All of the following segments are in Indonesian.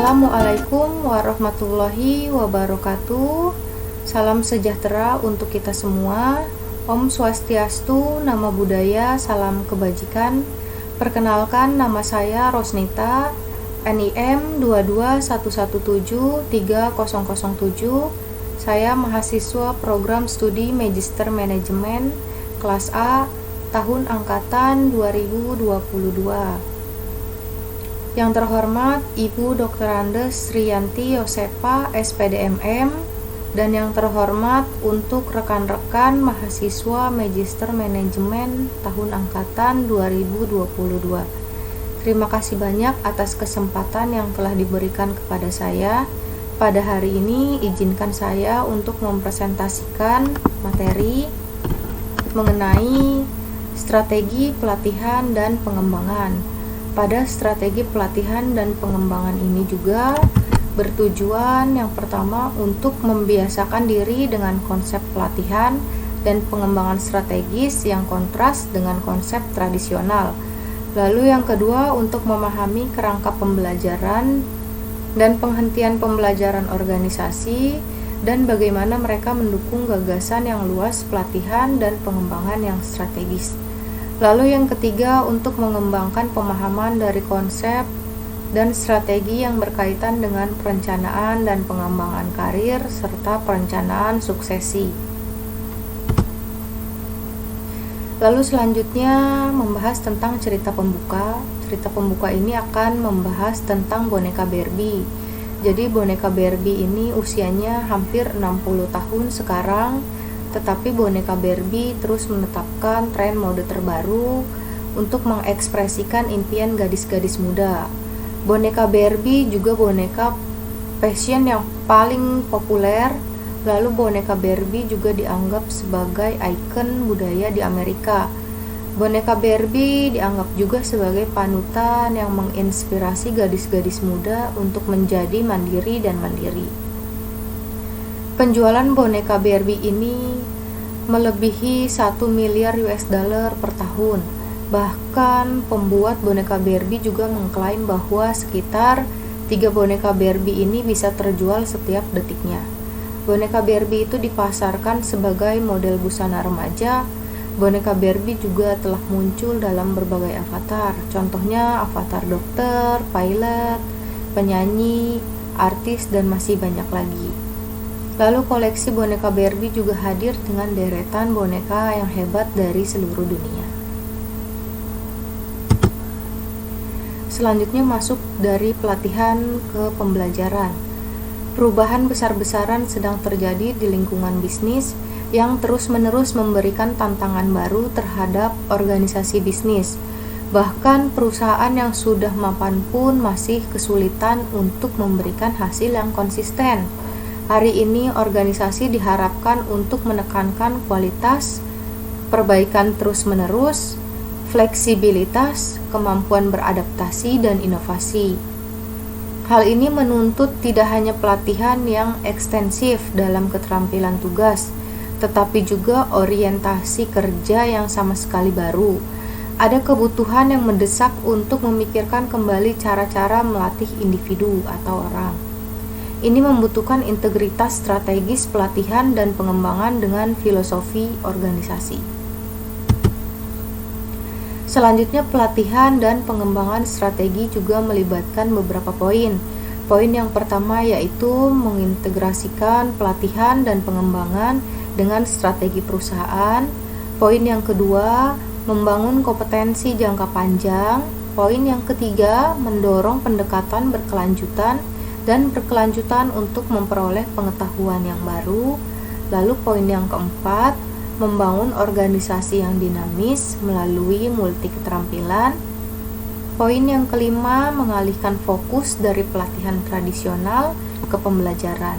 Assalamualaikum warahmatullahi wabarakatuh. Salam sejahtera untuk kita semua. Om Swastiastu, Nama Budaya, Salam Kebajikan. Perkenalkan, nama saya Rosnita, NIM 221173007. Saya mahasiswa program studi Magister Manajemen kelas A tahun angkatan 2022. Yang terhormat Ibu Dr. Andes Rianti Yosepa, SPDMM, dan yang terhormat untuk rekan-rekan mahasiswa Magister Manajemen tahun angkatan 2022. Terima kasih banyak atas kesempatan yang telah diberikan kepada saya. Pada hari ini, izinkan saya untuk mempresentasikan materi mengenai strategi pelatihan dan pengembangan. Pada strategi pelatihan dan pengembangan ini juga bertujuan yang pertama untuk membiasakan diri dengan konsep pelatihan dan pengembangan strategis yang kontras dengan konsep tradisional. Lalu yang kedua untuk memahami kerangka pembelajaran dan penghentian pembelajaran organisasi dan bagaimana mereka mendukung gagasan yang luas pelatihan dan pengembangan yang strategis. Lalu yang ketiga untuk mengembangkan pemahaman dari konsep dan strategi yang berkaitan dengan perencanaan dan pengembangan karir serta perencanaan suksesi. Lalu selanjutnya membahas tentang cerita pembuka. Cerita pembuka ini akan membahas tentang boneka Barbie. Jadi boneka Barbie ini usianya hampir 60 tahun sekarang. Tetapi boneka Barbie terus menetapkan tren mode terbaru untuk mengekspresikan impian gadis-gadis muda. Boneka Barbie juga boneka fashion yang paling populer. Lalu boneka Barbie juga dianggap sebagai ikon budaya di Amerika. Boneka Barbie dianggap juga sebagai panutan yang menginspirasi gadis-gadis muda untuk menjadi mandiri dan mandiri. Penjualan boneka Barbie ini melebihi 1 miliar US dollar per tahun. Bahkan pembuat boneka Barbie juga mengklaim bahwa sekitar 3 boneka Barbie ini bisa terjual setiap detiknya. Boneka Barbie itu dipasarkan sebagai model busana remaja. Boneka Barbie juga telah muncul dalam berbagai avatar. Contohnya avatar dokter, pilot, penyanyi, artis, dan masih banyak lagi. Lalu koleksi boneka Barbie juga hadir dengan deretan boneka yang hebat dari seluruh dunia. Selanjutnya masuk dari pelatihan ke pembelajaran. Perubahan besar-besaran sedang terjadi di lingkungan bisnis yang terus-menerus memberikan tantangan baru terhadap organisasi bisnis. Bahkan perusahaan yang sudah mapan pun masih kesulitan untuk memberikan hasil yang konsisten. Hari ini organisasi diharapkan untuk menekankan kualitas, perbaikan terus-menerus, fleksibilitas, kemampuan beradaptasi, dan inovasi. Hal ini menuntut tidak hanya pelatihan yang ekstensif dalam keterampilan tugas, tetapi juga orientasi kerja yang sama sekali baru. Ada kebutuhan yang mendesak untuk memikirkan kembali cara-cara melatih individu atau orang. Ini membutuhkan integritas strategis pelatihan dan pengembangan dengan filosofi organisasi. Selanjutnya, pelatihan dan pengembangan strategi juga melibatkan beberapa poin. Poin yang pertama yaitu mengintegrasikan pelatihan dan pengembangan dengan strategi perusahaan. Poin yang kedua, membangun kompetensi jangka panjang. Poin yang ketiga, mendorong pendekatan berkelanjutan untuk memperoleh pengetahuan yang baru. Lalu poin yang keempat, membangun organisasi yang dinamis melalui multi keterampilan. Poin yang kelima, mengalihkan fokus dari pelatihan tradisional ke pembelajaran.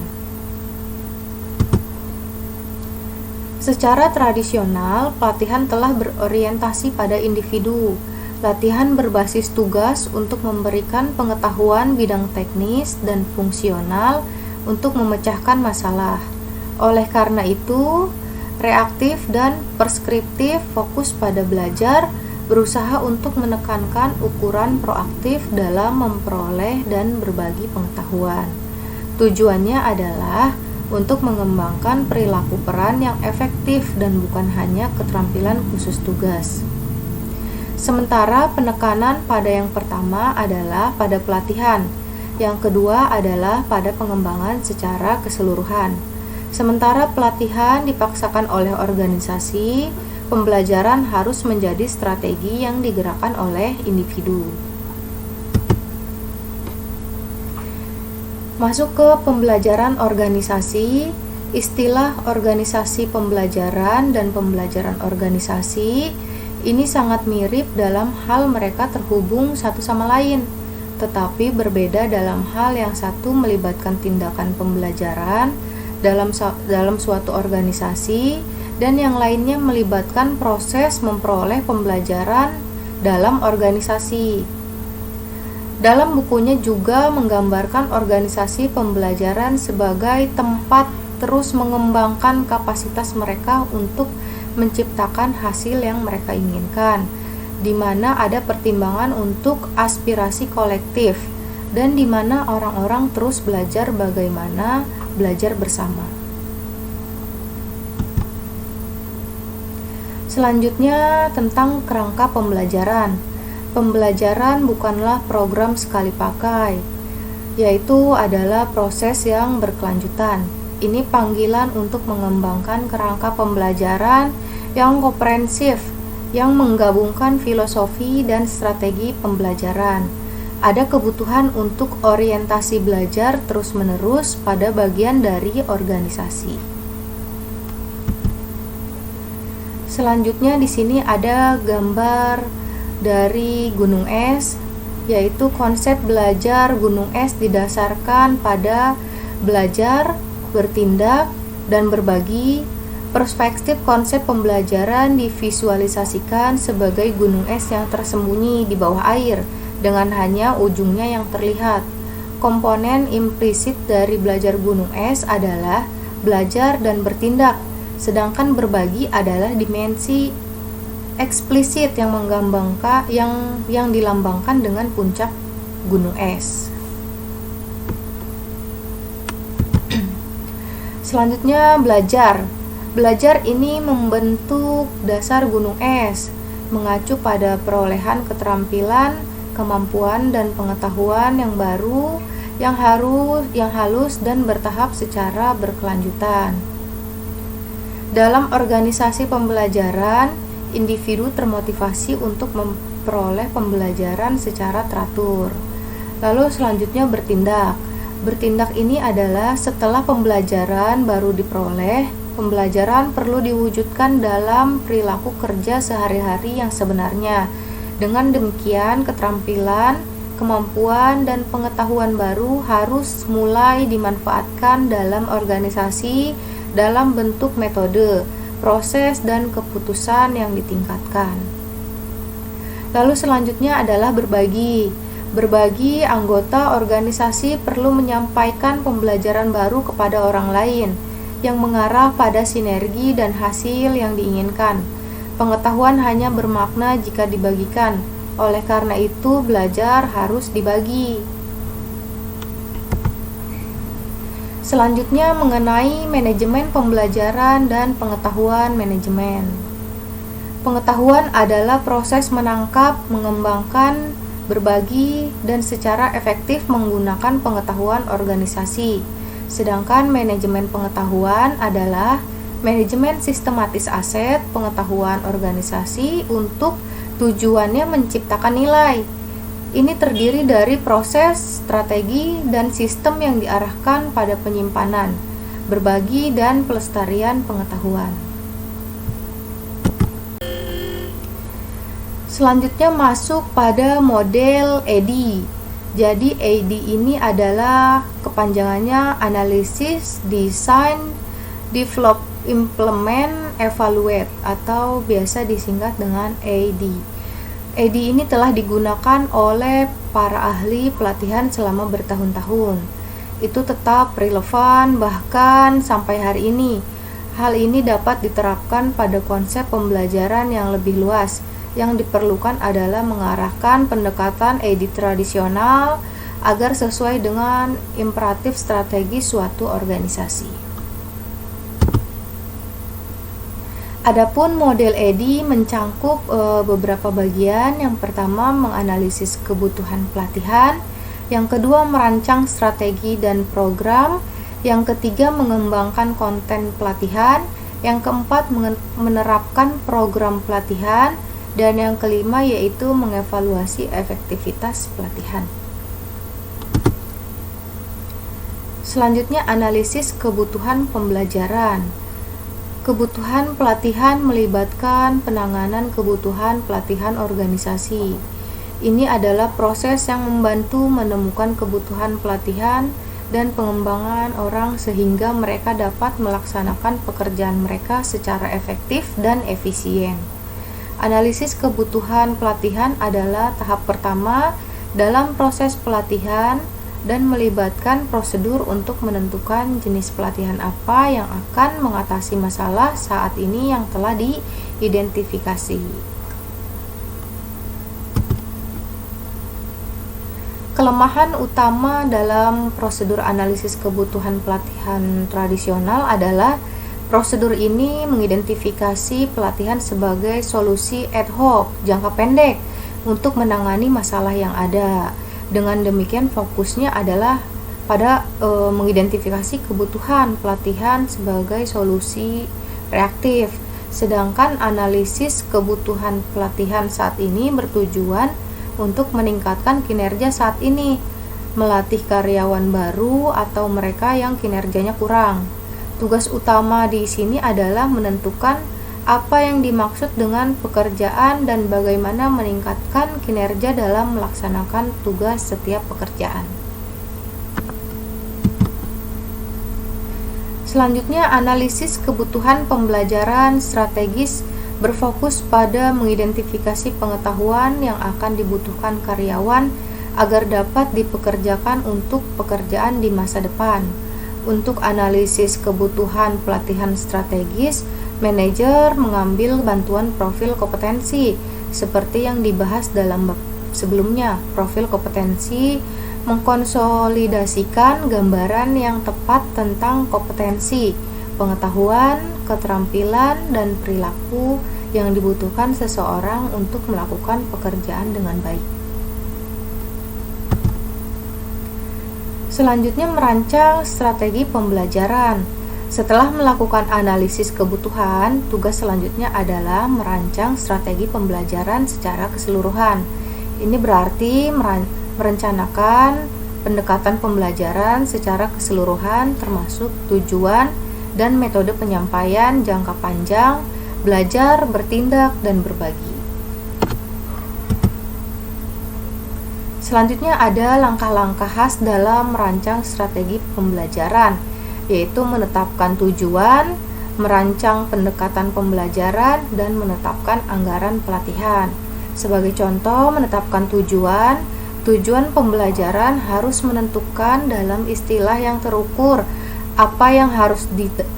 Secara tradisional, pelatihan telah berorientasi pada individu. Latihan berbasis tugas untuk memberikan pengetahuan bidang teknis dan fungsional untuk memecahkan masalah. Oleh karena itu, reaktif dan preskriptif fokus pada belajar, berusaha untuk menekankan ukuran proaktif dalam memperoleh dan berbagi pengetahuan. Tujuannya adalah untuk mengembangkan perilaku peran yang efektif dan bukan hanya keterampilan khusus tugas. Sementara penekanan pada yang pertama adalah pada pelatihan, yang kedua adalah pada pengembangan secara keseluruhan. Sementara pelatihan dipaksakan oleh organisasi, pembelajaran harus menjadi strategi yang digerakkan oleh individu. Masuk ke pembelajaran organisasi, istilah organisasi pembelajaran dan pembelajaran organisasi ini sangat mirip dalam hal mereka terhubung satu sama lain, tetapi berbeda dalam hal yang satu melibatkan tindakan pembelajaran dalam suatu organisasi dan yang lainnya melibatkan proses memperoleh pembelajaran dalam organisasi. Dalam bukunya juga menggambarkan organisasi pembelajaran sebagai tempat terus mengembangkan kapasitas mereka untuk menciptakan hasil yang mereka inginkan, di mana ada pertimbangan untuk aspirasi kolektif dan di mana orang-orang terus belajar bagaimana belajar bersama. Selanjutnya tentang kerangka pembelajaran. Pembelajaran bukanlah program sekali pakai, yaitu adalah proses yang berkelanjutan. Ini panggilan untuk mengembangkan kerangka pembelajaran yang komprehensif, yang menggabungkan filosofi dan strategi pembelajaran. Ada kebutuhan untuk orientasi belajar terus-menerus pada bagian dari organisasi. Selanjutnya di sini ada gambar dari gunung es, yaitu konsep belajar gunung es didasarkan pada belajar, bertindak, dan berbagi. Perspektif konsep pembelajaran divisualisasikan sebagai gunung es yang tersembunyi di bawah air dengan hanya ujungnya yang terlihat. Komponen implisit dari belajar gunung es adalah belajar dan bertindak, sedangkan berbagi adalah dimensi eksplisit yang yang dilambangkan dengan puncak gunung es. Selanjutnya belajar. Belajar ini membentuk dasar gunung es, mengacu pada perolehan keterampilan, kemampuan dan pengetahuan yang baru, yang halus dan bertahap secara berkelanjutan. Dalam organisasi pembelajaran, individu termotivasi untuk memperoleh pembelajaran secara teratur. Lalu selanjutnya bertindak. Bertindak ini adalah setelah pembelajaran baru diperoleh, pembelajaran perlu diwujudkan dalam perilaku kerja sehari-hari yang sebenarnya. Dengan demikian, keterampilan, kemampuan, dan pengetahuan baru harus mulai dimanfaatkan dalam organisasi dalam bentuk metode, proses, dan keputusan yang ditingkatkan. Lalu selanjutnya adalah berbagi. Berbagi, anggota organisasi perlu menyampaikan pembelajaran baru kepada orang lain yang mengarah pada sinergi dan hasil yang diinginkan. Pengetahuan hanya bermakna jika dibagikan. Oleh karena itu, belajar harus dibagi. Selanjutnya mengenai manajemen pembelajaran dan pengetahuan manajemen. Pengetahuan adalah proses menangkap, mengembangkan, berbagi, dan secara efektif menggunakan pengetahuan organisasi. Sedangkan manajemen pengetahuan adalah manajemen sistematis aset pengetahuan organisasi untuk tujuannya menciptakan nilai. Ini terdiri dari proses, strategi, dan sistem yang diarahkan pada penyimpanan, berbagi, dan pelestarian pengetahuan. Selanjutnya masuk pada model AD. Jadi AD ini adalah kepanjangannya Analysis, Design, Develop, Implement, Evaluate, atau biasa disingkat dengan AD. AD ini telah digunakan oleh para ahli pelatihan selama bertahun-tahun. Itu tetap relevan bahkan sampai hari ini. Hal ini dapat diterapkan pada konsep pembelajaran yang lebih luas, yang diperlukan adalah mengarahkan pendekatan ED tradisional agar sesuai dengan imperatif strategi suatu organisasi. Adapun model ED mencangkup beberapa bagian. Yang pertama, menganalisis kebutuhan pelatihan. Yang kedua, merancang strategi dan program. Yang ketiga, mengembangkan konten pelatihan. Yang keempat, menerapkan program pelatihan. Dan yang kelima yaitu mengevaluasi efektivitas pelatihan. Selanjutnya, analisis kebutuhan pembelajaran. Kebutuhan pelatihan melibatkan penanganan kebutuhan pelatihan organisasi. Ini adalah proses yang membantu menemukan kebutuhan pelatihan dan pengembangan orang sehingga mereka dapat melaksanakan pekerjaan mereka secara efektif dan efisien. Analisis kebutuhan pelatihan adalah tahap pertama dalam proses pelatihan dan melibatkan prosedur untuk menentukan jenis pelatihan apa yang akan mengatasi masalah saat ini yang telah diidentifikasi. Kelemahan utama dalam prosedur analisis kebutuhan pelatihan tradisional adalah prosedur ini mengidentifikasi pelatihan sebagai solusi ad hoc jangka pendek untuk menangani masalah yang ada. Dengan demikian, fokusnya adalah pada mengidentifikasi kebutuhan pelatihan sebagai solusi reaktif. Sedangkan analisis kebutuhan pelatihan saat ini bertujuan untuk meningkatkan kinerja saat ini, melatih karyawan baru atau mereka yang kinerjanya kurang. Tugas utama di sini adalah menentukan apa yang dimaksud dengan pekerjaan dan bagaimana meningkatkan kinerja dalam melaksanakan tugas setiap pekerjaan. Selanjutnya, analisis kebutuhan pembelajaran strategis berfokus pada mengidentifikasi pengetahuan yang akan dibutuhkan karyawan agar dapat dipekerjakan untuk pekerjaan di masa depan. Untuk analisis kebutuhan pelatihan strategis, manajer mengambil bantuan profil kompetensi seperti yang dibahas dalam bab sebelumnya. Profil kompetensi mengkonsolidasikan gambaran yang tepat tentang kompetensi, pengetahuan, keterampilan, dan perilaku yang dibutuhkan seseorang untuk melakukan pekerjaan dengan baik. Selanjutnya, merancang strategi pembelajaran. Setelah melakukan analisis kebutuhan, tugas selanjutnya adalah merancang strategi pembelajaran secara keseluruhan. Ini berarti merencanakan pendekatan pembelajaran secara keseluruhan termasuk tujuan dan metode penyampaian jangka panjang, belajar, bertindak, dan berbagi. Selanjutnya ada langkah-langkah khas dalam merancang strategi pembelajaran, yaitu menetapkan tujuan, merancang pendekatan pembelajaran, dan menetapkan anggaran pelatihan. Sebagai contoh, menetapkan tujuan pembelajaran harus menentukan dalam istilah yang terukur apa yang harus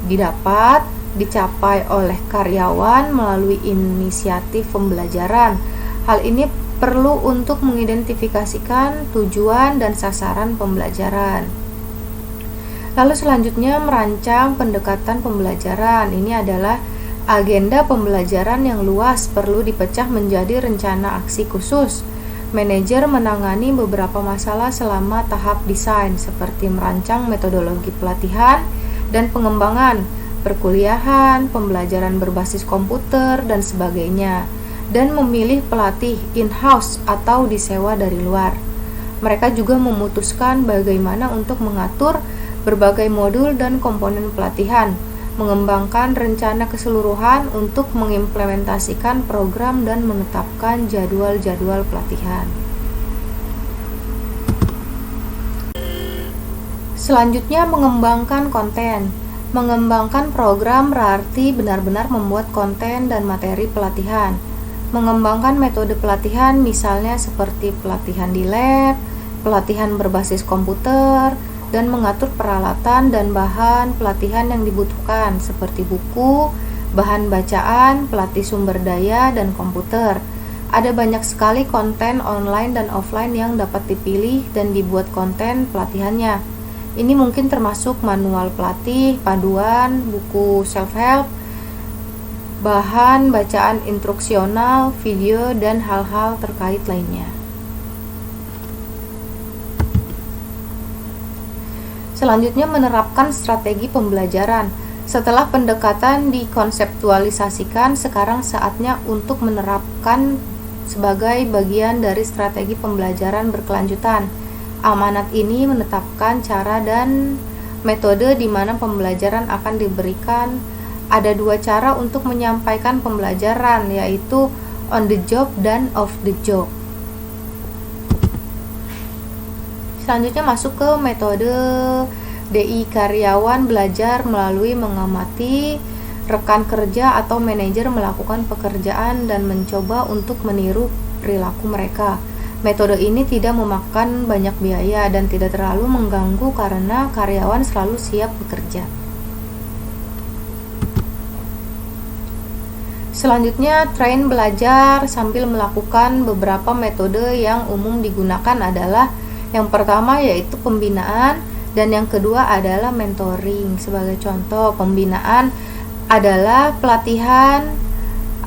didapat, dicapai oleh karyawan melalui inisiatif pembelajaran. Hal ini perlu untuk mengidentifikasikan tujuan dan sasaran pembelajaran. Lalu selanjutnya merancang pendekatan pembelajaran. Ini adalah agenda pembelajaran yang luas, perlu dipecah menjadi rencana aksi khusus. Manajer menangani beberapa masalah selama tahap desain, seperti merancang metodologi pelatihan dan pengembangan, perkuliahan, pembelajaran berbasis komputer, dan sebagainya, dan memilih pelatih in-house atau disewa dari luar. Mereka juga memutuskan bagaimana untuk mengatur berbagai modul dan komponen pelatihan, mengembangkan rencana keseluruhan untuk mengimplementasikan program dan menetapkan jadwal-jadwal pelatihan. Selanjutnya, mengembangkan konten. Mengembangkan program berarti benar-benar membuat konten dan materi pelatihan. Mengembangkan metode pelatihan misalnya seperti pelatihan di lab, pelatihan berbasis komputer, dan mengatur peralatan dan bahan pelatihan yang dibutuhkan seperti buku, bahan bacaan, pelatih sumber daya, dan komputer. Ada banyak sekali konten online dan offline yang dapat dipilih dan dibuat konten pelatihannya. Ini mungkin termasuk manual pelatih, panduan, buku self-help, bahan bacaan instruksional, video, dan hal-hal terkait lainnya. Selanjutnya, menerapkan strategi pembelajaran. Setelah pendekatan dikonseptualisasikan, sekarang saatnya untuk menerapkan sebagai bagian dari strategi pembelajaran berkelanjutan. Amanat ini menetapkan cara dan metode di mana pembelajaran akan diberikan. Ada dua cara untuk menyampaikan pembelajaran, yaitu on the job dan off the job. Selanjutnya masuk ke metode DI. Karyawan belajar melalui mengamati rekan kerja atau manajer melakukan pekerjaan dan mencoba untuk meniru perilaku mereka. Metode ini tidak memakan banyak biaya dan tidak terlalu mengganggu karena karyawan selalu siap bekerja. Selanjutnya, train belajar sambil melakukan. Beberapa metode yang umum digunakan adalah yang pertama yaitu pembinaan dan yang kedua adalah mentoring. Sebagai contoh, pembinaan adalah pelatihan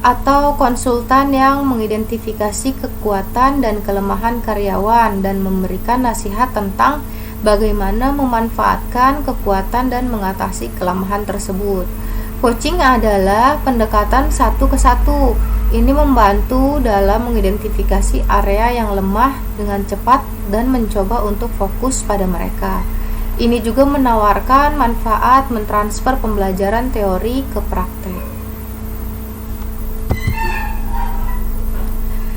atau konsultan yang mengidentifikasi kekuatan dan kelemahan karyawan dan memberikan nasihat tentang bagaimana memanfaatkan kekuatan dan mengatasi kelemahan tersebut. Coaching adalah pendekatan satu ke satu. Ini membantu dalam mengidentifikasi area yang lemah dengan cepat dan mencoba untuk fokus pada mereka. Ini juga menawarkan manfaat mentransfer pembelajaran teori ke praktek.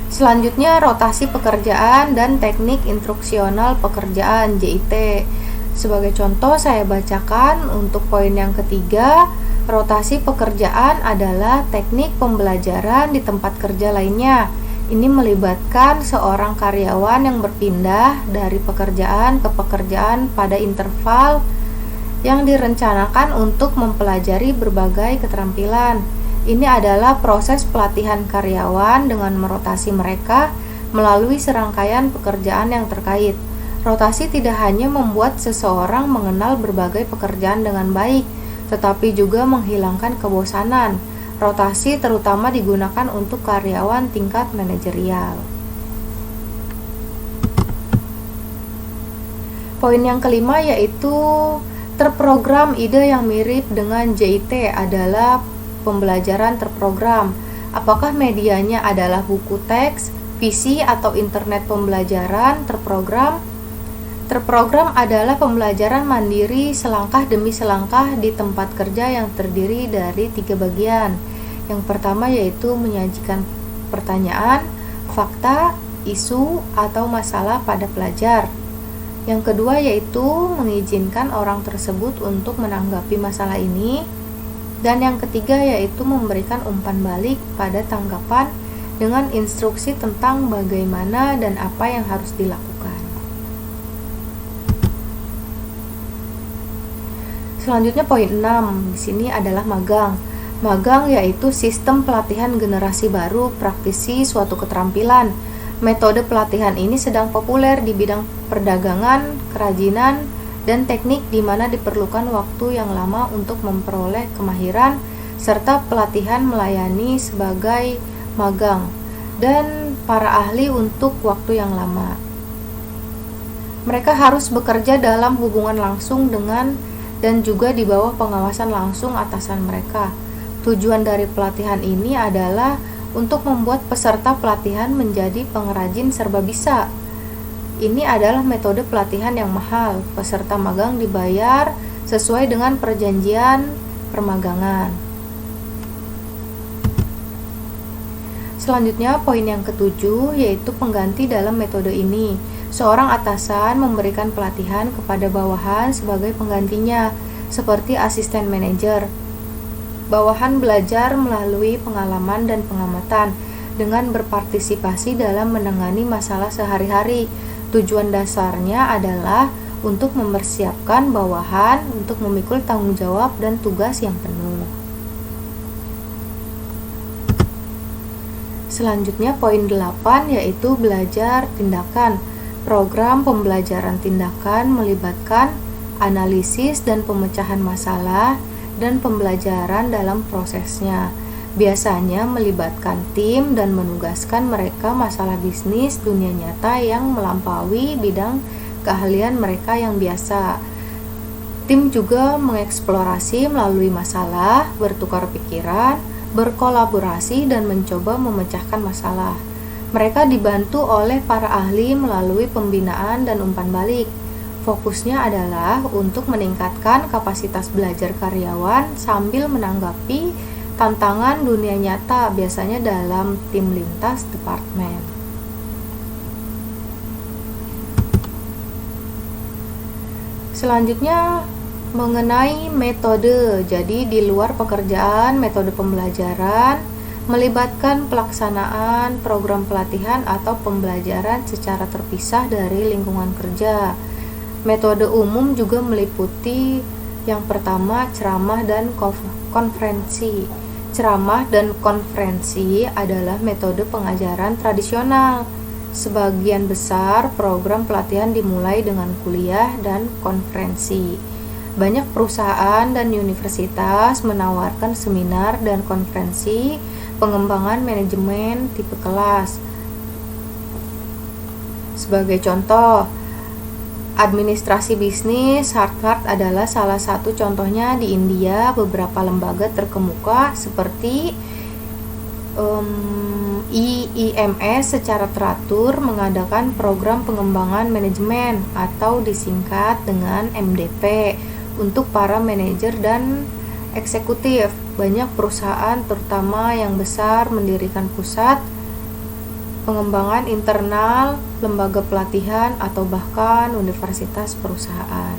Selanjutnya, rotasi pekerjaan dan teknik instruksional pekerjaan JIT. Sebagai contoh, saya bacakan untuk poin yang ketiga. Rotasi pekerjaan adalah teknik pembelajaran di tempat kerja lainnya. Ini melibatkan seorang karyawan yang berpindah dari pekerjaan ke pekerjaan pada interval yang direncanakan untuk mempelajari berbagai keterampilan. Ini adalah proses pelatihan karyawan dengan merotasi mereka melalui serangkaian pekerjaan yang terkait. Rotasi tidak hanya membuat seseorang mengenal berbagai pekerjaan dengan baik, tetapi juga menghilangkan kebosanan. Rotasi terutama digunakan untuk karyawan tingkat manajerial. Poin yang kelima yaitu terprogram. Ide yang mirip dengan JIT adalah pembelajaran terprogram. Apakah medianya adalah buku teks, PC, atau internet pembelajaran terprogram? Terprogram adalah pembelajaran mandiri selangkah demi selangkah di tempat kerja yang terdiri dari 3 bagian. Yang pertama yaitu menyajikan pertanyaan, fakta, isu, atau masalah pada pelajar. Yang kedua yaitu mengizinkan orang tersebut untuk menanggapi masalah ini. Dan yang ketiga yaitu memberikan umpan balik pada tanggapan dengan instruksi tentang bagaimana dan apa yang harus dilakukan. Selanjutnya poin 6, di sini adalah magang. Magang yaitu sistem pelatihan generasi baru praktisi suatu keterampilan. Metode pelatihan ini sedang populer di bidang perdagangan, kerajinan, dan teknik di mana diperlukan waktu yang lama untuk memperoleh kemahiran serta pelatihan melayani sebagai magang dan para ahli untuk waktu yang lama. Mereka harus bekerja dalam hubungan langsung dengan dan juga di bawah pengawasan langsung atasan mereka. Tujuan dari pelatihan ini adalah untuk membuat peserta pelatihan menjadi pengrajin serba bisa. Ini adalah metode pelatihan yang mahal. Peserta magang dibayar sesuai dengan perjanjian permagangan. Selanjutnya poin yang ketujuh yaitu pengganti dalam metode ini. Seorang atasan memberikan pelatihan kepada bawahan sebagai penggantinya, seperti asisten manajer. Bawahan belajar melalui pengalaman dan pengamatan dengan berpartisipasi dalam menangani masalah sehari-hari. Tujuan dasarnya adalah untuk mempersiapkan bawahan untuk memikul tanggung jawab dan tugas yang penuh. Selanjutnya poin 8 yaitu belajar tindakan. Program pembelajaran tindakan melibatkan analisis dan pemecahan masalah dan pembelajaran dalam prosesnya. Biasanya melibatkan tim dan menugaskan mereka masalah bisnis dunia nyata yang melampaui bidang keahlian mereka yang biasa. Tim juga mengeksplorasi melalui masalah, bertukar pikiran, berkolaborasi dan mencoba memecahkan masalah. Mereka dibantu oleh para ahli melalui pembinaan dan umpan balik. Fokusnya adalah untuk meningkatkan kapasitas belajar karyawan sambil menanggapi tantangan dunia nyata, biasanya dalam tim lintas departemen. Selanjutnya mengenai metode. Jadi di luar pekerjaan, metode pembelajaran melibatkan pelaksanaan program pelatihan atau pembelajaran secara terpisah dari lingkungan kerja. Metode umum juga meliputi yang pertama ceramah dan konferensi. Ceramah dan konferensi adalah metode pengajaran tradisional. Sebagian besar program pelatihan dimulai dengan kuliah dan konferensi. Banyak perusahaan dan universitas menawarkan seminar dan konferensi pengembangan manajemen tipe kelas. Sebagai contoh, administrasi bisnis Harvard adalah salah satu contohnya. Di India, beberapa lembaga terkemuka seperti IIMS secara teratur mengadakan program pengembangan manajemen atau disingkat dengan MDP untuk para manajer dan eksekutif. Banyak perusahaan terutama yang besar mendirikan pusat pengembangan internal, lembaga pelatihan, atau bahkan universitas perusahaan.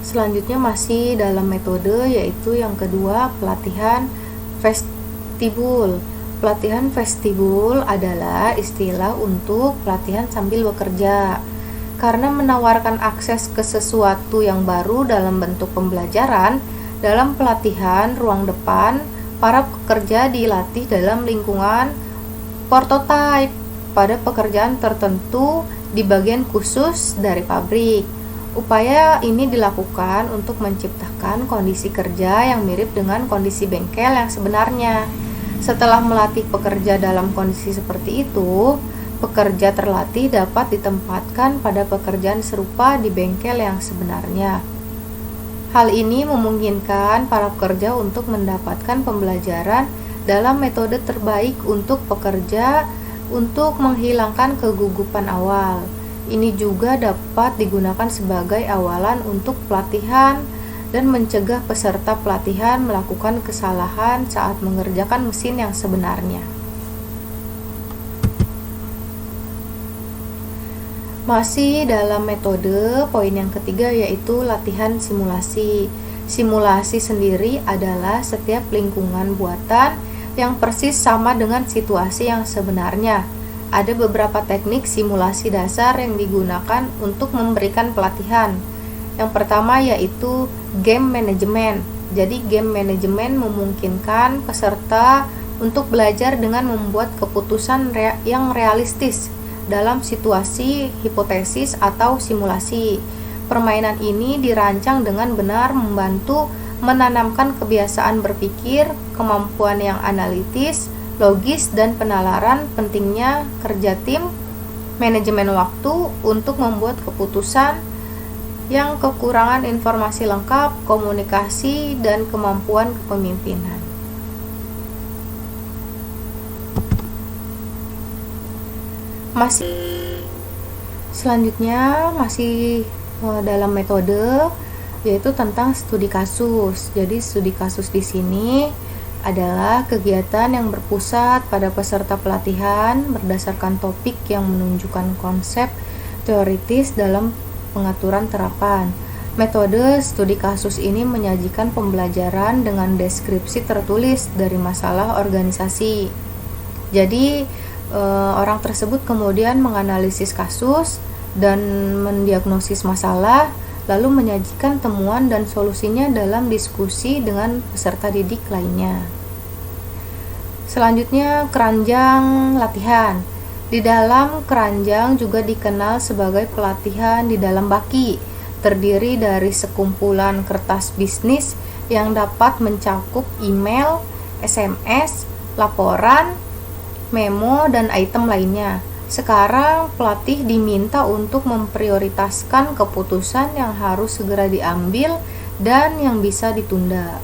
Selanjutnya masih dalam metode, yaitu yang kedua, pelatihan vestibul. Pelatihan vestibul adalah istilah untuk pelatihan sambil bekerja. Karena menawarkan akses ke sesuatu yang baru dalam bentuk pembelajaran, dalam pelatihan ruang depan, para pekerja dilatih dalam lingkungan prototipe pada pekerjaan tertentu di bagian khusus dari pabrik. Upaya ini dilakukan untuk menciptakan kondisi kerja yang mirip dengan kondisi bengkel yang sebenarnya. Setelah melatih pekerja dalam kondisi seperti itu, pekerja terlatih dapat ditempatkan pada pekerjaan serupa di bengkel yang sebenarnya. Hal ini memungkinkan para pekerja untuk mendapatkan pembelajaran dalam metode terbaik untuk pekerja untuk menghilangkan kegugupan awal. Ini juga dapat digunakan sebagai awalan untuk pelatihan dan mencegah peserta pelatihan melakukan kesalahan saat mengerjakan mesin yang sebenarnya. Masih dalam metode, poin yang ketiga yaitu latihan simulasi. Simulasi sendiri adalah setiap lingkungan buatan yang persis sama dengan situasi yang sebenarnya. Ada beberapa teknik simulasi dasar yang digunakan untuk memberikan pelatihan. Yang pertama yaitu game management. Jadi game management memungkinkan peserta untuk belajar dengan membuat keputusan yang realistis dalam situasi hipotesis atau simulasi. Permainan ini dirancang dengan benar membantu menanamkan kebiasaan berpikir, kemampuan yang analitis, logis, dan penalaran pentingnya kerja tim, manajemen waktu untuk membuat keputusan yang kekurangan informasi lengkap, komunikasi, dan kemampuan kepemimpinan. Selanjutnya masih dalam metode, yaitu tentang studi kasus. Jadi studi kasus di sini adalah kegiatan yang berpusat pada peserta pelatihan berdasarkan topik yang menunjukkan konsep teoritis dalam pengaturan terapan. Metode studi kasus ini menyajikan pembelajaran dengan deskripsi tertulis dari masalah organisasi. Jadi orang tersebut kemudian menganalisis kasus dan mendiagnosis masalah, lalu menyajikan temuan dan solusinya dalam diskusi dengan peserta didik lainnya. Selanjutnya, keranjang latihan. Di dalam keranjang juga dikenal sebagai pelatihan di dalam baki, terdiri dari sekumpulan kertas bisnis yang dapat mencakup email, SMS, laporan, memo, dan item lainnya. Sekarang pelatih diminta untuk memprioritaskan keputusan yang harus segera diambil dan yang bisa ditunda.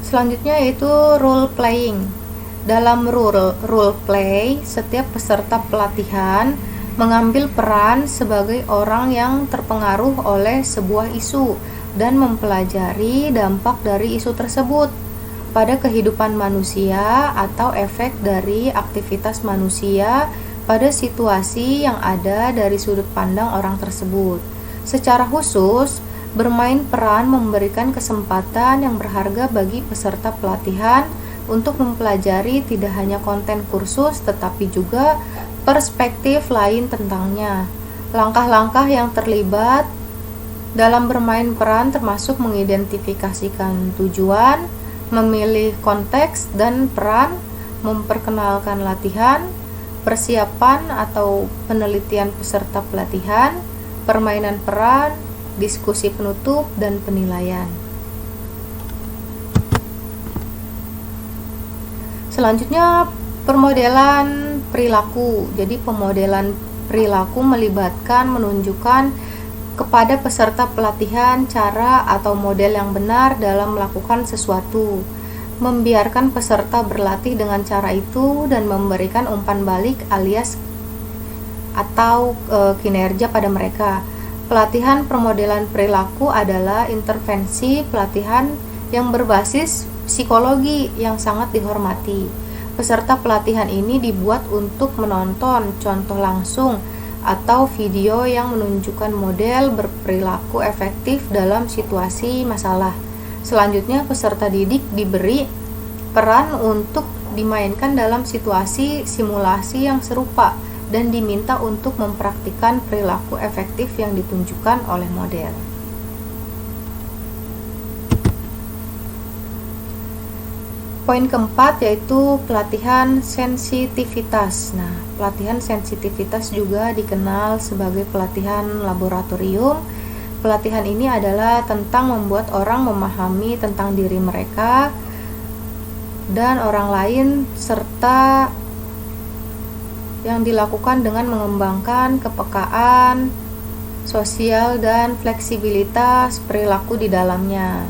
Selanjutnya yaitu role playing. Dalam role play, setiap peserta pelatihan mengambil peran sebagai orang yang terpengaruh oleh sebuah isu dan mempelajari dampak dari isu tersebut pada kehidupan manusia atau efek dari aktivitas manusia pada situasi yang ada dari sudut pandang orang tersebut. Secara khusus, bermain peran memberikan kesempatan yang berharga bagi peserta pelatihan untuk mempelajari tidak hanya konten kursus tetapi juga perspektif lain tentangnya. Langkah-langkah yang terlibat dalam bermain peran termasuk mengidentifikasikan tujuan, memilih konteks dan peran, memperkenalkan latihan, persiapan atau penelitian peserta pelatihan, permainan peran, diskusi penutup, dan penilaian. Selanjutnya, permodelan perilaku. Jadi pemodelan perilaku melibatkan menunjukkan kepada peserta pelatihan cara atau model yang benar dalam melakukan sesuatu, membiarkan peserta berlatih dengan cara itu dan memberikan umpan balik alias atau kinerja pada mereka. Pelatihan permodelan perilaku adalah intervensi pelatihan yang berbasis psikologi yang sangat dihormati. Peserta pelatihan ini dibuat untuk menonton contoh langsung atau video yang menunjukkan model berperilaku efektif dalam situasi masalah. Selanjutnya, peserta didik diberi peran untuk dimainkan dalam situasi simulasi yang serupa dan diminta untuk mempraktikkan perilaku efektif yang ditunjukkan oleh model. Poin keempat yaitu pelatihan sensitivitas. Nah, pelatihan sensitivitas juga dikenal sebagai pelatihan laboratorium. Pelatihan ini adalah tentang membuat orang memahami tentang diri mereka dan orang lain, serta yang dilakukan dengan mengembangkan kepekaan sosial dan fleksibilitas perilaku di dalamnya.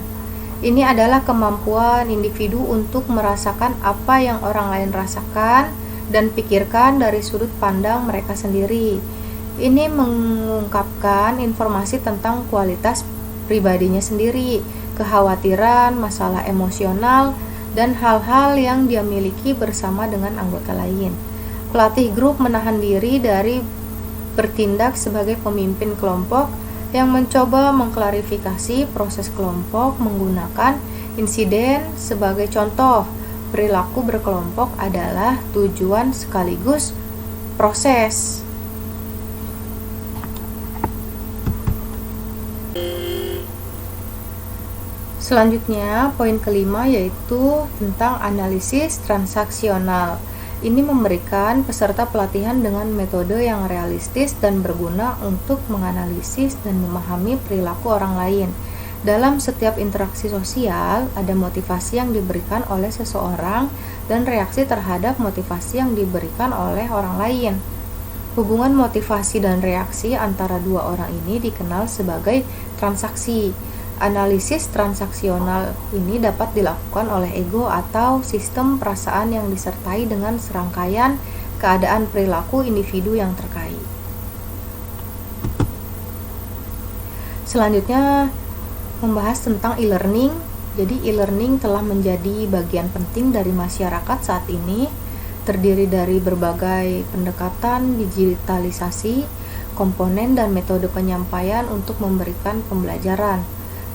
Ini adalah kemampuan individu untuk merasakan apa yang orang lain rasakan dan pikirkan dari sudut pandang mereka sendiri. Ini mengungkapkan informasi tentang kualitas pribadinya sendiri, kekhawatiran, masalah emosional, dan hal-hal yang dia miliki bersama dengan anggota lain. Pelatih grup menahan diri dari bertindak sebagai pemimpin kelompok yang mencoba mengklarifikasi proses kelompok menggunakan insiden sebagai contoh. Perilaku berkelompok adalah tujuan sekaligus proses. Selanjutnya, poin kelima yaitu tentang analisis transaksional. Ini memberikan peserta pelatihan dengan metode yang realistis dan berguna untuk menganalisis dan memahami perilaku orang lain. Dalam setiap interaksi sosial, ada motivasi yang diberikan oleh seseorang dan reaksi terhadap motivasi yang diberikan oleh orang lain. Hubungan motivasi dan reaksi antara dua orang ini dikenal sebagai transaksi. Analisis transaksional ini dapat dilakukan oleh ego atau sistem perasaan yang disertai dengan serangkaian keadaan perilaku individu yang terkait. Selanjutnya, membahas tentang e-learning. Jadi e-learning telah menjadi bagian penting dari masyarakat saat ini, terdiri dari berbagai pendekatan digitalisasi, komponen dan metode penyampaian untuk memberikan pembelajaran.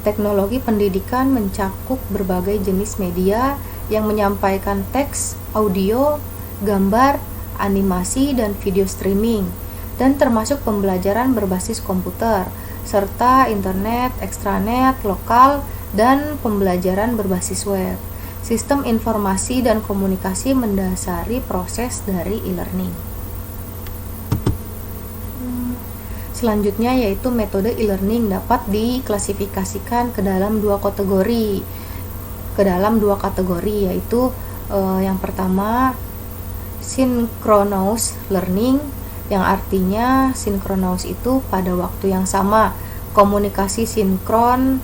Teknologi pendidikan mencakup berbagai jenis media yang menyampaikan teks, audio, gambar, animasi, dan video streaming, dan termasuk pembelajaran berbasis komputer, serta internet, ekstranet, lokal, dan pembelajaran berbasis web. Sistem informasi dan komunikasi mendasari proses dari e-learning. Selanjutnya yaitu metode e-learning dapat diklasifikasikan ke dalam dua kategori. Yaitu yang pertama synchronous learning, yang artinya synchronous itu pada waktu yang sama. Komunikasi sinkron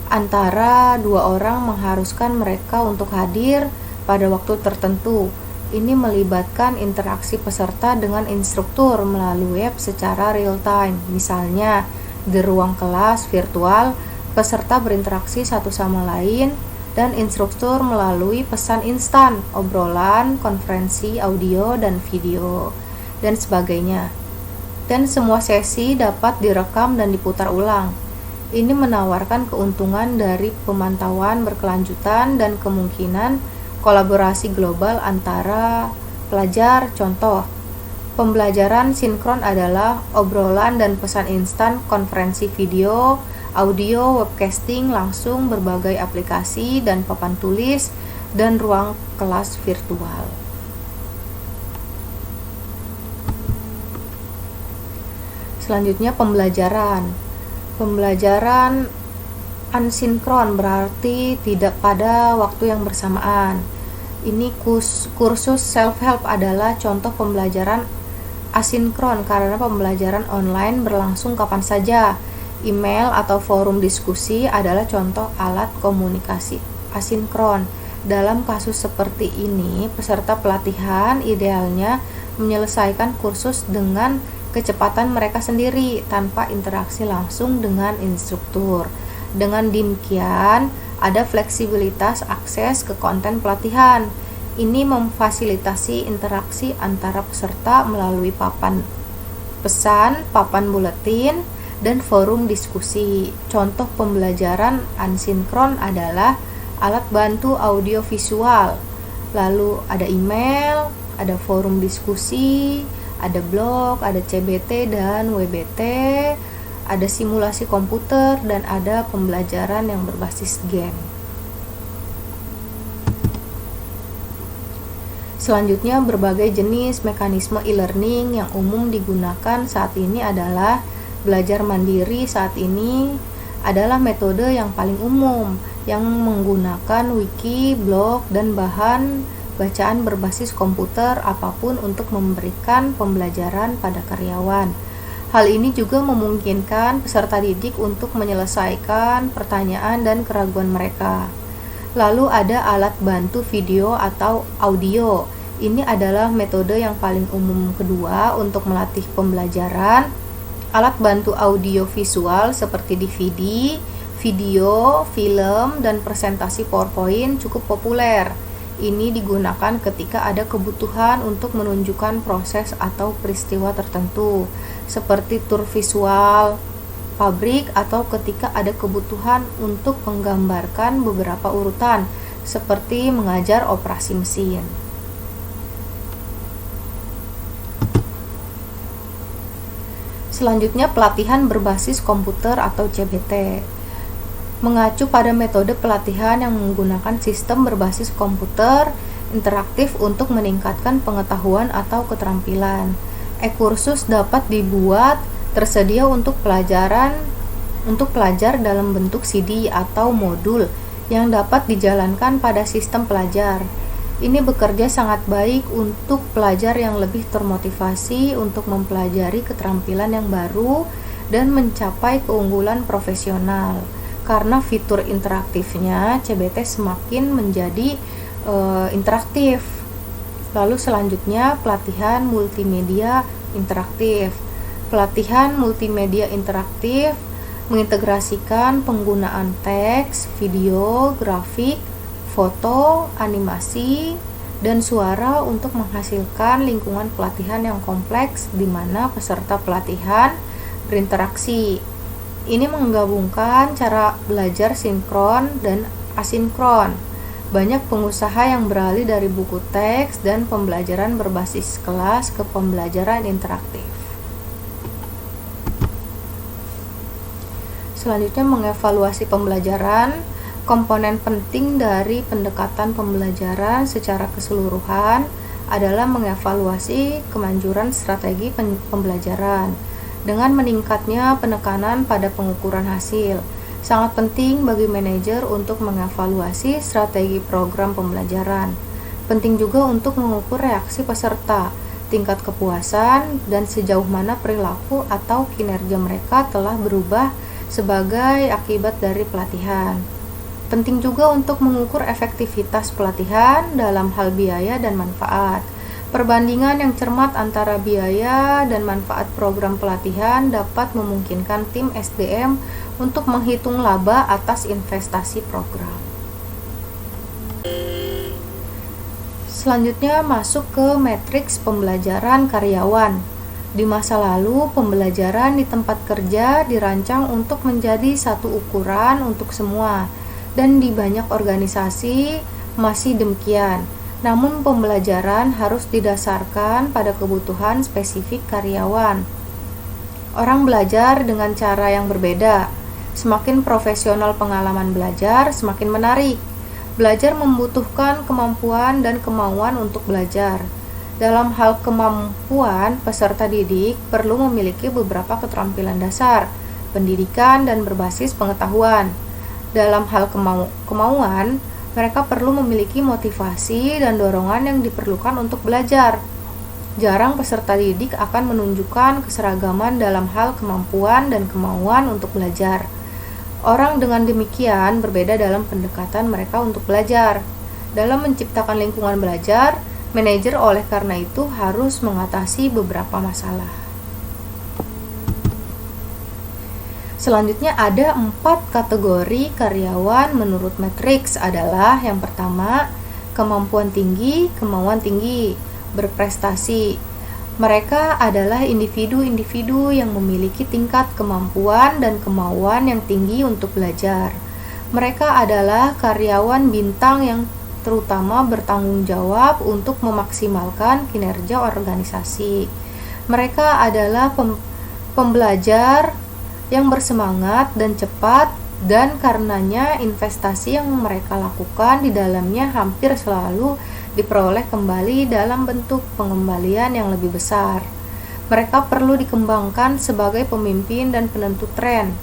antara dua orang mengharuskan mereka untuk hadir pada waktu tertentu. Ini melibatkan interaksi peserta dengan instruktur melalui web secara real time. Misalnya, di ruang kelas virtual, peserta berinteraksi satu sama lain dan instruktur melalui pesan instan, obrolan, konferensi audio dan video, dan sebagainya. Dan semua sesi dapat direkam dan diputar ulang. Ini menawarkan keuntungan dari pemantauan berkelanjutan dan kemungkinan kolaborasi global antara pelajar. Contoh, pembelajaran sinkron adalah obrolan dan pesan instan, konferensi video, audio, webcasting langsung, berbagai aplikasi dan papan tulis, dan ruang kelas virtual. Selanjutnya pembelajaran asinkron berarti tidak pada waktu yang bersamaan. Ini kursus self-help adalah contoh pembelajaran asinkron karena pembelajaran online berlangsung kapan saja. Email atau forum diskusi adalah contoh alat komunikasi asinkron. Dalam kasus seperti ini, peserta pelatihan idealnya menyelesaikan kursus dengan kecepatan mereka sendiri tanpa interaksi langsung dengan instruktur. Dengan demikian, ada fleksibilitas akses ke konten pelatihan. Ini memfasilitasi interaksi antara peserta melalui papan pesan, papan buletin, dan forum diskusi. Contoh pembelajaran asinkron adalah alat bantu audio visual. Lalu ada email, ada forum diskusi, ada blog, ada CBT dan WBT, ada simulasi komputer, dan ada pembelajaran yang berbasis game. Selanjutnya, berbagai jenis mekanisme e-learning yang umum digunakan saat ini adalah belajar mandiri. Saat ini adalah metode yang paling umum yang menggunakan wiki, blog, dan bahan bacaan berbasis komputer apapun untuk memberikan pembelajaran pada karyawan. Hal ini juga memungkinkan peserta didik untuk menyelesaikan pertanyaan dan keraguan mereka. Lalu ada alat bantu video atau audio. Ini adalah metode yang paling umum kedua untuk melatih pembelajaran. Alat bantu audio visual seperti DVD, video, film, dan presentasi PowerPoint cukup populer. Ini digunakan ketika ada kebutuhan untuk menunjukkan proses atau peristiwa tertentu, seperti tur visual pabrik, atau ketika ada kebutuhan untuk menggambarkan beberapa urutan, seperti mengajar operasi mesin. Selanjutnya, pelatihan berbasis komputer atau CBT. Mengacu pada metode pelatihan yang menggunakan sistem berbasis komputer interaktif untuk meningkatkan pengetahuan atau keterampilan. E-kursus dapat dibuat tersedia untuk pelajar dalam bentuk CD atau modul yang dapat dijalankan pada sistem pelajar. Ini bekerja sangat baik untuk pelajar yang lebih termotivasi untuk mempelajari keterampilan yang baru dan mencapai keunggulan profesional. Karena fitur interaktifnya, CBT semakin menjadi interaktif. Lalu selanjutnya, pelatihan multimedia interaktif. Pelatihan multimedia interaktif mengintegrasikan penggunaan teks, video, grafik, foto, animasi, dan suara untuk menghasilkan lingkungan pelatihan yang kompleks di mana peserta pelatihan berinteraksi. Ini menggabungkan cara belajar sinkron dan asinkron. Banyak pengusaha yang beralih dari buku teks dan pembelajaran berbasis kelas ke pembelajaran interaktif. Selanjutnya, mengevaluasi pembelajaran. Komponen penting dari pendekatan pembelajaran secara keseluruhan adalah mengevaluasi kemanjuran strategi pembelajaran dengan meningkatnya penekanan pada pengukuran hasil. Sangat penting bagi manajer untuk mengevaluasi strategi program pembelajaran. Penting juga untuk mengukur reaksi peserta, tingkat kepuasan, dan sejauh mana perilaku atau kinerja mereka telah berubah sebagai akibat dari pelatihan. Penting juga untuk mengukur efektivitas pelatihan dalam hal biaya dan manfaat. Perbandingan yang cermat antara biaya dan manfaat program pelatihan dapat memungkinkan tim SDM untuk menghitung laba atas investasi program. Selanjutnya masuk ke matriks pembelajaran karyawan. Di masa lalu, pembelajaran di tempat kerja dirancang untuk menjadi satu ukuran untuk semua. Dan di banyak organisasi masih demikian. Namun pembelajaran harus didasarkan pada kebutuhan spesifik karyawan. Orang belajar dengan cara yang berbeda. Semakin profesional pengalaman belajar, semakin menarik. Belajar membutuhkan kemampuan dan kemauan untuk belajar. Dalam hal kemampuan, peserta didik perlu memiliki beberapa keterampilan dasar, pendidikan, dan berbasis pengetahuan. Dalam hal kemauan, mereka perlu memiliki motivasi dan dorongan yang diperlukan untuk belajar. Jarang peserta didik akan menunjukkan keseragaman dalam hal kemampuan dan kemauan untuk belajar. Orang dengan demikian berbeda dalam pendekatan mereka untuk belajar. Dalam menciptakan lingkungan belajar, manajer oleh karena itu harus mengatasi beberapa masalah. Selanjutnya ada 4 kategori karyawan menurut matriks adalah yang pertama, kemampuan tinggi, kemauan tinggi, berprestasi. Mereka adalah individu-individu yang memiliki tingkat kemampuan dan kemauan yang tinggi untuk belajar. Mereka adalah karyawan bintang yang terutama bertanggung jawab untuk memaksimalkan kinerja organisasi. Mereka adalah pembelajar yang bersemangat dan cepat, dan karenanya investasi yang mereka lakukan di dalamnya hampir selalu diperoleh kembali dalam bentuk pengembalian yang lebih besar. Mereka perlu dikembangkan sebagai pemimpin dan penentu tren.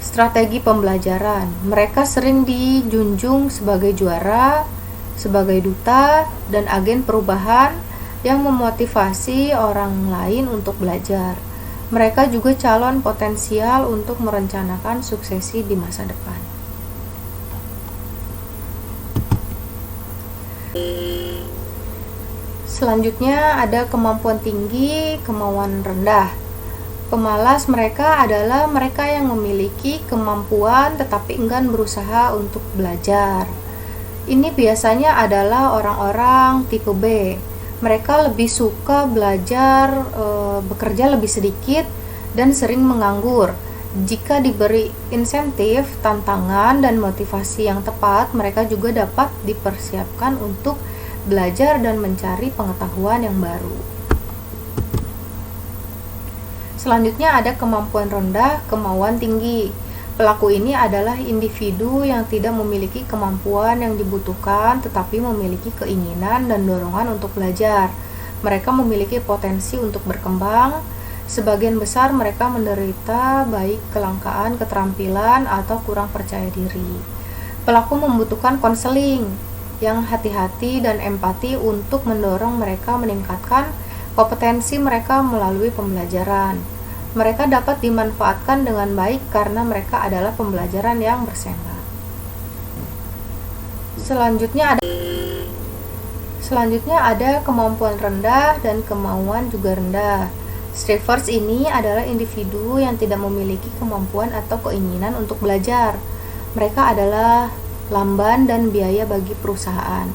Strategi pembelajaran. Mereka sering dijunjung sebagai juara, sebagai duta, dan agen perubahan yang memotivasi orang lain untuk belajar. Mereka juga calon potensial untuk merencanakan suksesi di masa depan. Selanjutnya ada kemampuan tinggi, kemauan rendah. Pemalas mereka adalah mereka yang memiliki kemampuan tetapi enggan berusaha untuk belajar. Ini biasanya adalah orang-orang tipe B. Mereka lebih suka belajar, bekerja lebih sedikit, dan sering menganggur. Jika diberi insentif, tantangan, dan motivasi yang tepat, mereka juga dapat dipersiapkan untuk belajar dan mencari pengetahuan yang baru. Selanjutnya ada kemampuan rendah, kemauan tinggi. Pelaku ini adalah individu yang tidak memiliki kemampuan yang dibutuhkan tetapi memiliki keinginan dan dorongan untuk belajar. Mereka memiliki potensi untuk berkembang. Sebagian besar mereka menderita baik kelangkaan keterampilan atau kurang percaya diri. Pelaku membutuhkan konseling yang hati-hati dan empati untuk mendorong mereka meningkatkan kompetensi mereka melalui pembelajaran. Mereka dapat dimanfaatkan dengan baik karena mereka adalah pembelajaran yang bersemangat. Selanjutnya ada kemampuan rendah dan kemauan juga rendah. Strivers ini adalah individu yang tidak memiliki kemampuan atau keinginan untuk belajar. Mereka adalah lamban dan biaya bagi perusahaan.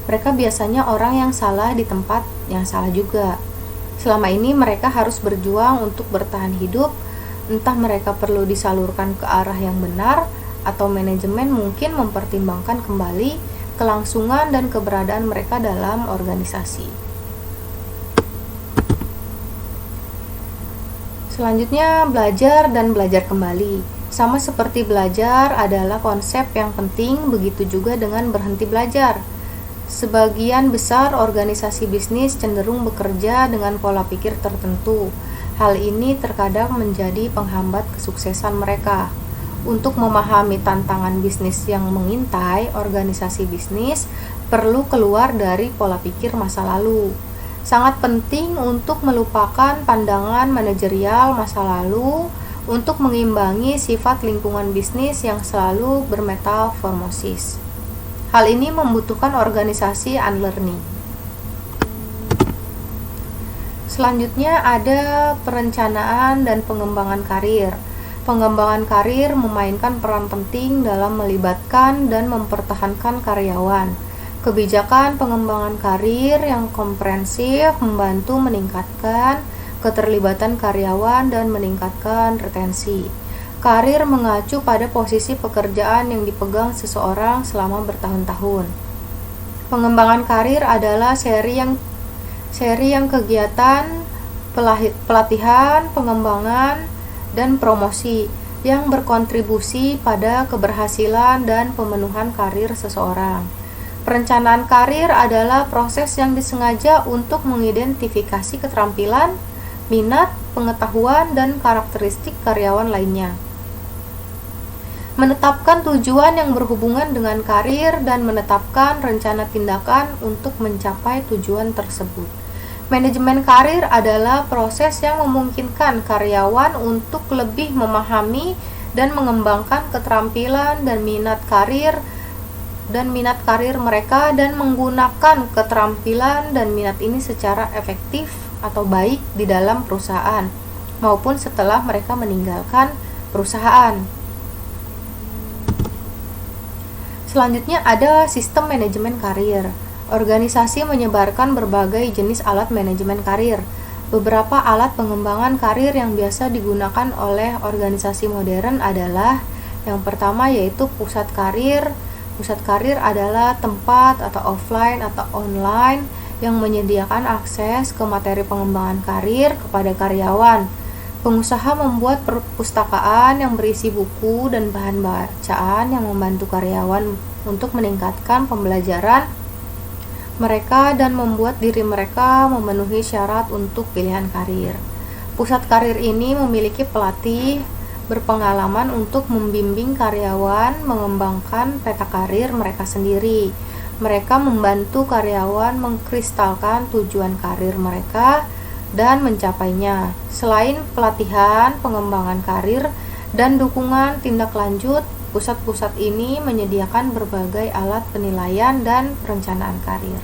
Mereka biasanya orang yang salah di tempat yang salah juga. Selama ini mereka harus berjuang untuk bertahan hidup, entah mereka perlu disalurkan ke arah yang benar atau manajemen mungkin mempertimbangkan kembali kelangsungan dan keberadaan mereka dalam organisasi. Selanjutnya, belajar dan belajar kembali. Sama seperti belajar adalah konsep yang penting, begitu juga dengan berhenti belajar. Sebagian besar organisasi bisnis cenderung bekerja dengan pola pikir tertentu. Hal ini terkadang menjadi penghambat kesuksesan mereka. Untuk memahami tantangan bisnis yang mengintai, organisasi bisnis perlu keluar dari pola pikir masa lalu. Sangat penting untuk melupakan pandangan manajerial masa lalu untuk mengimbangi sifat lingkungan bisnis yang selalu bermetamorfosis. Hal ini membutuhkan organisasi unlearning. Selanjutnya ada perencanaan dan pengembangan karir. Pengembangan karir memainkan peran penting dalam melibatkan dan mempertahankan karyawan. Kebijakan pengembangan karir yang komprehensif membantu meningkatkan keterlibatan karyawan dan meningkatkan retensi. Karir mengacu pada posisi pekerjaan yang dipegang seseorang selama bertahun-tahun. Pengembangan karir adalah seri yang kegiatan pelatihan, pengembangan, dan promosi yang berkontribusi pada keberhasilan dan pemenuhan karir seseorang. Perencanaan karir adalah proses yang disengaja untuk mengidentifikasi keterampilan, minat, pengetahuan, dan karakteristik karyawan lainnya. Menetapkan tujuan yang berhubungan dengan karir dan menetapkan rencana tindakan untuk mencapai tujuan tersebut. Manajemen karir adalah proses yang memungkinkan karyawan untuk lebih memahami dan mengembangkan keterampilan dan minat karir mereka dan menggunakan keterampilan dan minat ini secara efektif atau baik di dalam perusahaan maupun setelah mereka meninggalkan perusahaan. Selanjutnya ada sistem manajemen karir. Organisasi menyebarkan berbagai jenis alat manajemen karir. Beberapa alat pengembangan karir yang biasa digunakan oleh organisasi modern adalah yang pertama yaitu pusat karir. Pusat karir adalah tempat atau offline atau online yang menyediakan akses ke materi pengembangan karir kepada karyawan. Pengusaha membuat perpustakaan yang berisi buku dan bahan bacaan yang membantu karyawan untuk meningkatkan pembelajaran mereka dan membuat diri mereka memenuhi syarat untuk pilihan karir. Pusat karir ini memiliki pelatih berpengalaman untuk membimbing karyawan mengembangkan peta karir mereka sendiri. Mereka membantu karyawan mengkristalkan tujuan karir mereka dan mencapainya. Selain pelatihan, pengembangan karir, dan dukungan tindak lanjut, pusat-pusat ini menyediakan berbagai alat penilaian dan perencanaan karir.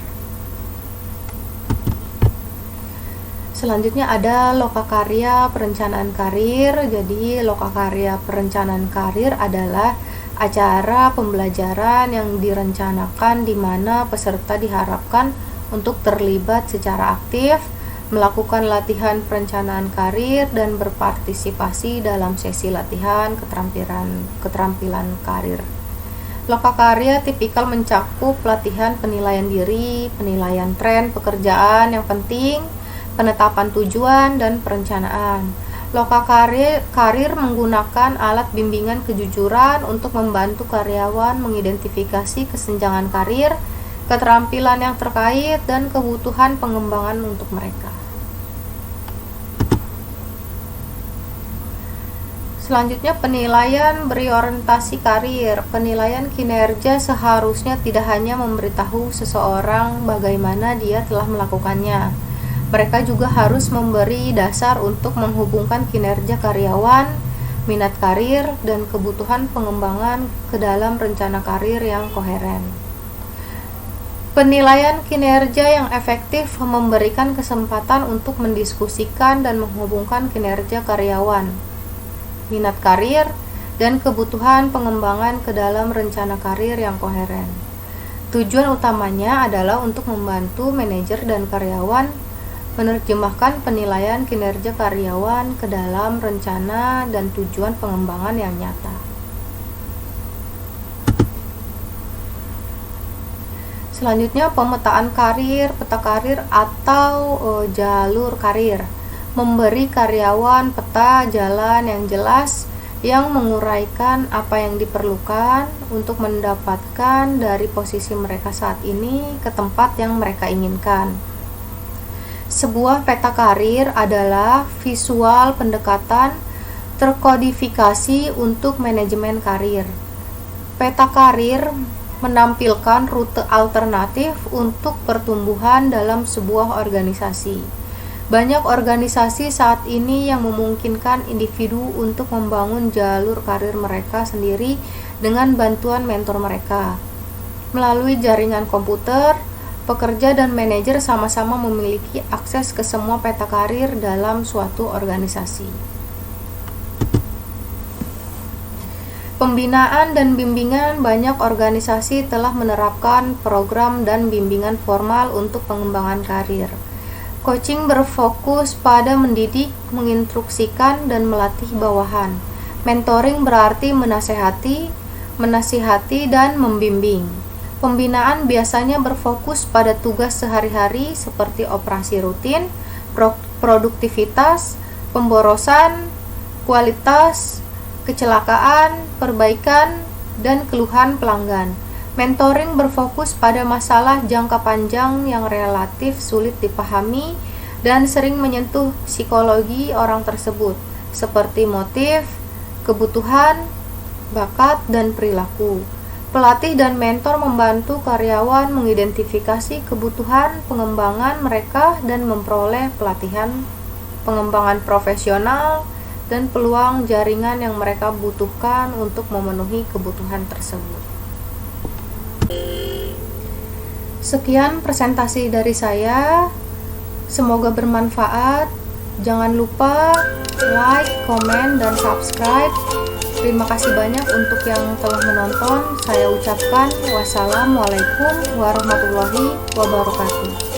Selanjutnya ada lokakarya perencanaan karir. Jadi lokakarya perencanaan karir adalah acara pembelajaran yang direncanakan di mana peserta diharapkan untuk terlibat secara aktif, melakukan latihan perencanaan karir, dan berpartisipasi dalam sesi latihan keterampilan karir. Lokakarya tipikal mencakup pelatihan penilaian diri, penilaian tren pekerjaan yang penting, penetapan tujuan, dan perencanaan. Lokakarya karir menggunakan alat bimbingan kejujuran untuk membantu karyawan mengidentifikasi kesenjangan karir, keterampilan yang terkait, dan kebutuhan pengembangan untuk mereka. Selanjutnya penilaian berorientasi karir. Penilaian kinerja seharusnya tidak hanya memberitahu seseorang bagaimana dia telah melakukannya. Mereka juga harus memberi dasar untuk menghubungkan kinerja karyawan, minat karir, dan kebutuhan pengembangan ke dalam rencana karir yang koheren. Penilaian kinerja yang efektif memberikan kesempatan untuk mendiskusikan dan menghubungkan kinerja karyawan, minat karir, dan kebutuhan pengembangan ke dalam rencana karir yang koheren. Tujuan utamanya adalah untuk membantu manajer dan karyawan menerjemahkan penilaian kinerja karyawan ke dalam rencana dan tujuan pengembangan yang nyata. Selanjutnya, pemetaan karir, peta karir atau jalur karir. Memberi karyawan peta jalan yang jelas yang menguraikan apa yang diperlukan untuk mendapatkan dari posisi mereka saat ini ke tempat yang mereka inginkan. Sebuah peta karir adalah visual pendekatan terkodifikasi untuk manajemen karir. Peta karir menampilkan rute alternatif untuk pertumbuhan dalam sebuah organisasi. Banyak organisasi saat ini yang memungkinkan individu untuk membangun jalur karir mereka sendiri dengan bantuan mentor mereka. Melalui jaringan komputer, pekerja dan manajer sama-sama memiliki akses ke semua peta karir dalam suatu organisasi. Pembinaan dan bimbingan. Banyak organisasi telah menerapkan program dan bimbingan formal untuk pengembangan karir. Coaching berfokus pada mendidik, menginstruksikan, dan melatih bawahan. Mentoring berarti menasihati, dan membimbing. Pembinaan biasanya berfokus pada tugas sehari-hari seperti operasi rutin, produktivitas, pemborosan, kualitas, kecelakaan, perbaikan, dan keluhan pelanggan. Mentoring berfokus pada masalah jangka panjang yang relatif sulit dipahami dan sering menyentuh psikologi orang tersebut, seperti motif, kebutuhan, bakat, dan perilaku. Pelatih dan mentor membantu karyawan mengidentifikasi kebutuhan pengembangan mereka dan memperoleh pelatihan, pengembangan profesional, dan peluang jaringan yang mereka butuhkan untuk memenuhi kebutuhan tersebut. Sekian presentasi dari saya. Semoga bermanfaat. Jangan lupa like, komen, dan subscribe. Terima kasih banyak untuk yang telah menonton. Saya ucapkan wassalamualaikum warahmatullahi wabarakatuh.